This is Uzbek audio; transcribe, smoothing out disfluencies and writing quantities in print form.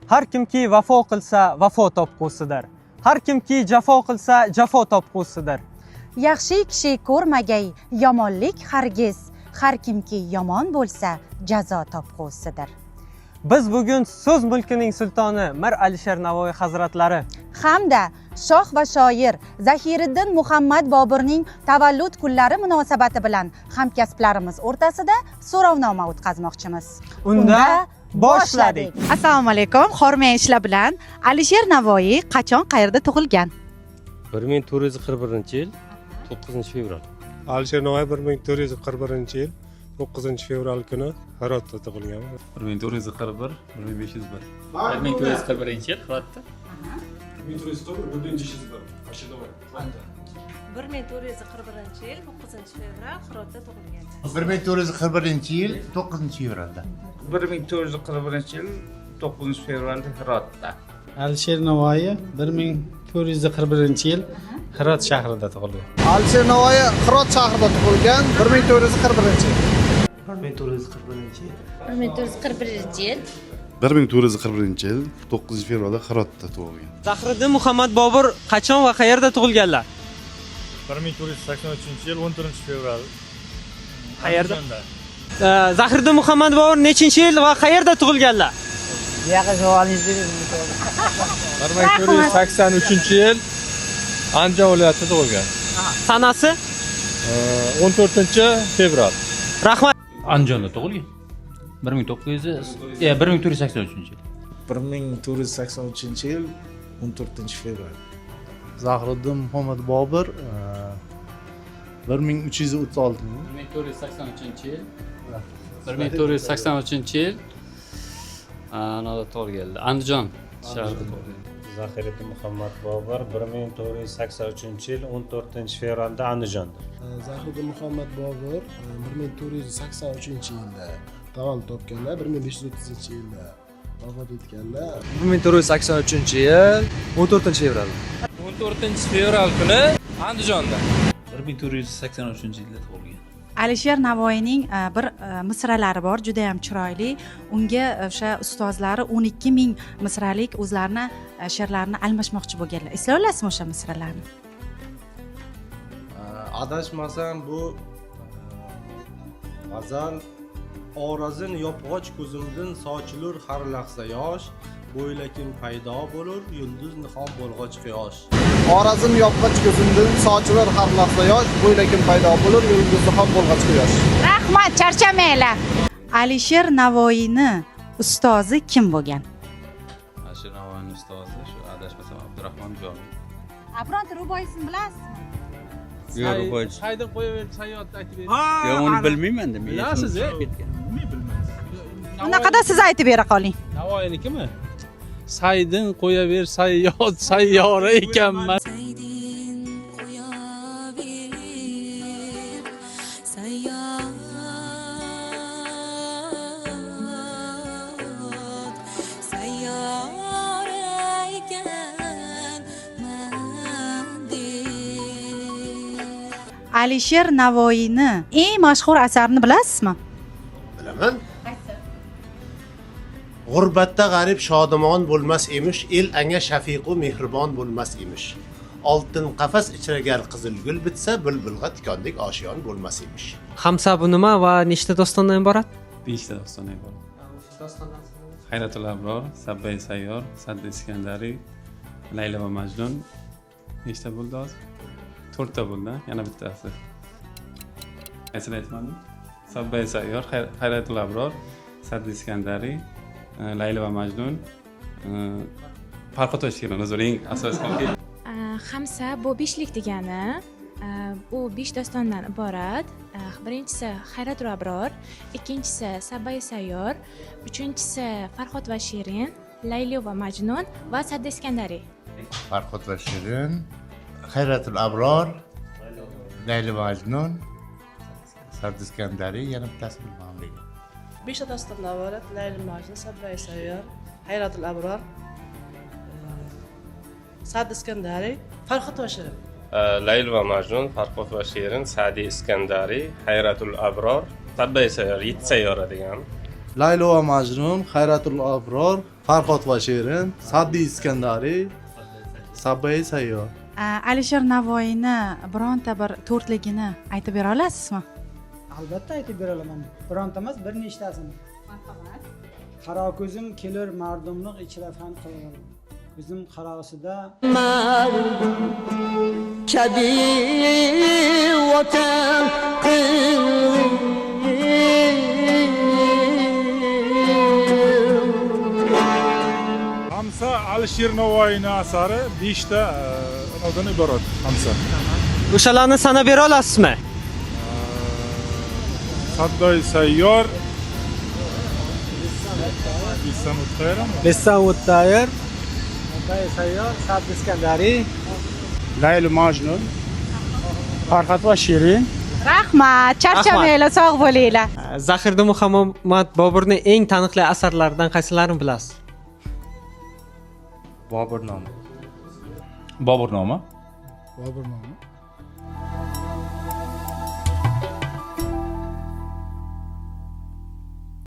Har kimki vafo qilsa, vafo topqusidir. Har kimki jafo qilsa, jafo topqusidir. Yaxshi kishi ko'rmagay yomonlik hargiz, har kimki yomon bo'lsa, jazo topqusidir. Biz bugun so'z mulkining sultoni Mir Alisher Navoiy hazratlari Hamda shoh va shoir Zahiriddin Muhammad Boburning tavallud kunlari munosabati bilan hamkasblarimiz o'rtasida so'rovnoma o'tkazmoqchimiz. Unda boshladik. Assalomu alaykum. Xormeyishlar bilan Alisher Navoiy qachon qayerda tug'ilgan? 1441-yil 9-fevral. Alisher Navoiy 1441-yil 9-fevral kuni Hirotda tug'ilgan. 1441 1501. 1441-yil Hirotda. 1441-1401. 1441-yil 9-fevral Hirotda tug'ilganlar. 1441-yil 9-fevralda. 1441-yil 9-fevralda Hirotda. Alisher Navoiy 1441-yil Hirot shahrida tug'ilgan. Alisher Navoiy Hirot shahrida tug'ilgan 1441-yil. 1441-yil 1441-yil 9-fevralda Hirotda tug'ilgan. Zahiriddin Muhammad Bobur qachon va qayerda tug'ilganlar? 1483-yil 14-fevral. Qayerda? Zahiriddin Muhammad Bobur nechinchi yil va qayerda tug'ilganlar? 1483-yil Andijon viloyatida tug'ilgan. Sanasi? 14-fevral. Rahmat. Andijonda tug'ilgan. 1483-yil. 1483-yil 14-fevral. Zahiriddin Muhammad Bobur 1336-yil. 1483-yil. 1483-yil anada tug'ilganlar. Andijon shahrida tug'ilgan. Zahiriddin Muhammad Bobur 1483-yil 14-fevralda Andijonda. Zahiriddin Muhammad Bobur 1483-yilda tavallud topganlar, 1530-yilda vafot etganlar. 1483-yil 14-fevral. 14-fevral kuni Andijonda. 1483-yilda tug'ilgan. Alisher Navoiyning bir misralari bor, juda ham chiroyli. Unga o'sha ustozlari 12 ming misralik o'zlarini she'rlarini almashmoqchi bo'lganlar. Eslay olasizmi o'sha misralarni? Adashmasam bu g'azal orazin yopg'och ko'zimdan sochilur har lahza yosh, bo'ylakim paydo bo'lur yulduz nihon bo'lg'och quyosh. Orazim yopg'och ko'zimdan sochilar har lahza yosh, bo'ylakim paydo bo'lur yulduzli ham bo'lg'och quyosh. Rahmat, charchamanglar. Alisher Navoiyni ustozi kim bo'lgan? Alisher Navoiyning ustozi shu adashmasam Abdurahmon Jomiy. Bironta ruboyisini bilasizmi? Yo'q, ruboychi. Haydab qo'yaver, sayohatni aytib bering. Yo'q, uni bilmayman-da. Bilasiz, Unaqada siz aytib bera qoling. Navoiynikimi? Saydin qo'yaver, sayyod, sayyora ekanman. Alisher Navoiyni eng mashhur asarini bilasizmi? Bilaman. G'urbatda g'arib shodimon bo'lmas emish, el anga shafiqu mehribon bo'lmas emish. Oltin qafas ichragar qizil gul bitsa, bulbulga tikondek oshiyon bo'lmas emish. Hamsa bu nima va nechta dostondan iborat? 5 ta dostondan iborat. Hayratul Abror, Sabbay Sayyor, Saddi Iskandariy, Layla va Majnun. Nechta bo'ldi hozir? 4 ta bo'ldi, yana bittasi. Qaysini aytmadim? Sabbay Sayyor, Hayratul Abror, Saddi Iskandariy, Layla va Majnun, Farhod va Shirin o'zining asosiy. Hamsa bu 5lik degani. Bu 5 dostondan iborat. Birinchisi Hayratul Abror, ikkinchisi Sabbay Sayyor, uchinchisi Farhod va Shirin, Layla va Majnun va Saddi Iskandariy. Farhod va Shirin, Hayratul Abror, Layla va Majnun, Saddi Iskandariy, yana bittasi bilmadim. 5 ta dostondan iborat. Layla Majnun, Sabbay Sayyor, Hayratul Abror, Saddi Iskandariy, Farhod va Shirin. Layla va Majnun, Farhod va Shirin, Saddi Iskandariy, Hayratul Abror, Sabbay Sayyor, 7 sayyora degan. Layla va Majnun, Hayratul Abror, Farhod va Shirin, Saddiy Iskandariy, Sabai Sayyor. Alisher Navoiyni bironta bir to'rtligini aytib bera olasizmi? Albatta aytib bera olaman. Bironta emas, bir nechtasini. Qaro ko'zim kelur mardumlik ichra fan qilgan. Ko'zim qarosida kadi vatan Hamsa Alisher Navoiyning asari 5 ta onadan iborat. Hamsa. O'shalarni sanab bera olasizmi? Sabbay Sayyor, Lisan Utayr, Lisan Utayr, Sabbay Sayyor, Saddiy Iskandariy, Layli Majnun, Farhod va Shirin. Rahmat, charchamanglar, sog' bo'linglar. Zahiriddin Muhammad Boburning eng taniqli asarlaridan qaysilarini bilasiz? Boburnoma. Boburnoma.